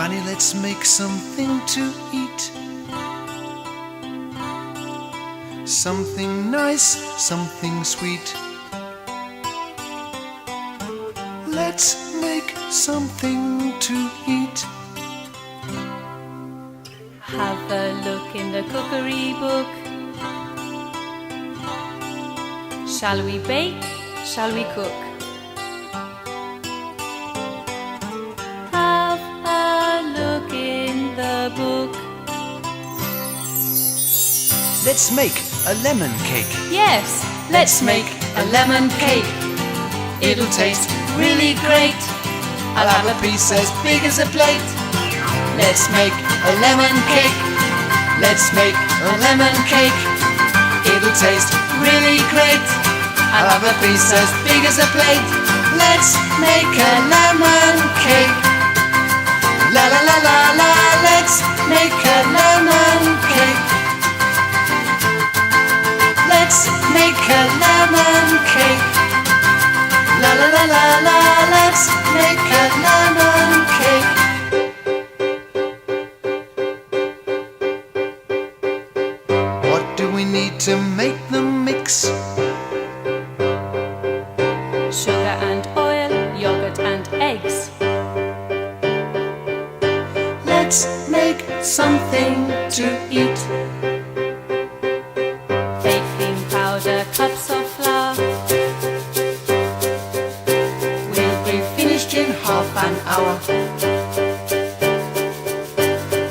Granny, let's make something to eat. Something nice, something sweet. Let's make something to eat. Have a look in the cookery book. Shall we bake? Shall we cook? Have a look in the book. Let's make a lemon cake. Yes, let's make a lemon cake. It'll taste really great. I'll have a piece as big as a plate. Let's make a lemon cake. Let's make a lemon cake. It'll taste really great. I'll have a piece as big as a plate. Let's make a lemon cake. La la la la la. Let's make a lemon cake. Let's make a lemon cake. La la la la la. Let's make a lemon cake. What do we need to make the mix? Sugar and oil, yogurt and eggs. Let's make something to eat. Baking powder, cups of flour. We'll be finished in half an hour.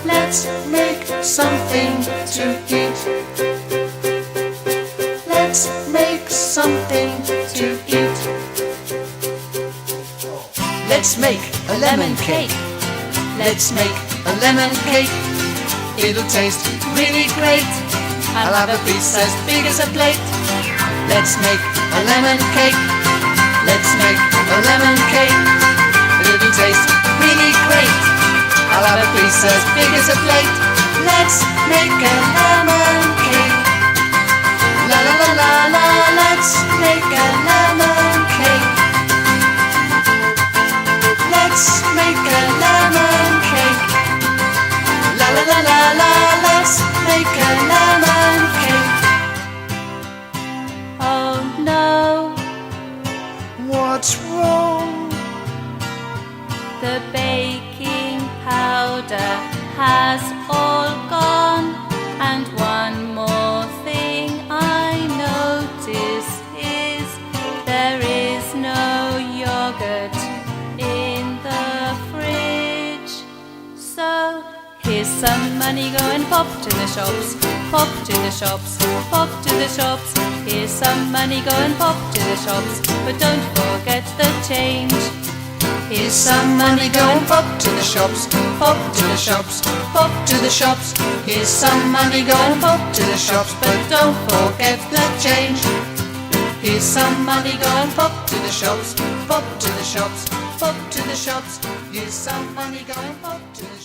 Let's make something to eat. Let's make something to eat. Let's make a lemon cake. Let's make a lemon cake. It'll taste really great. I'll have a piece as big as a plate. Let's make a lemon cake. Let's make a lemon cake. It'll taste really great. I'll have a piece as big as a plate. Let's make a lemon cake. La la la la la. Let's make a lemon cake. Let's make a lemon cake. La la la la la. Let's make a lemon cake. Oh no, What's wrong? the baking powder has all gone. And one more thing I notice is there is no yogurt in the fridge. So here's some money, go and pop to the shops. Pop to the shops, pop to the shops. Here's some money, go and pop to the shops. But don't forget the change. Here's some money, go and pop to the shops. Pop to the shops, pop to the shops. Here's some money, go and pop to the shops. But don't forget the change. Here's some money, go and pop to the shops. Pop to the shops, pop to the shops. Here's some money, go and pop to the shops.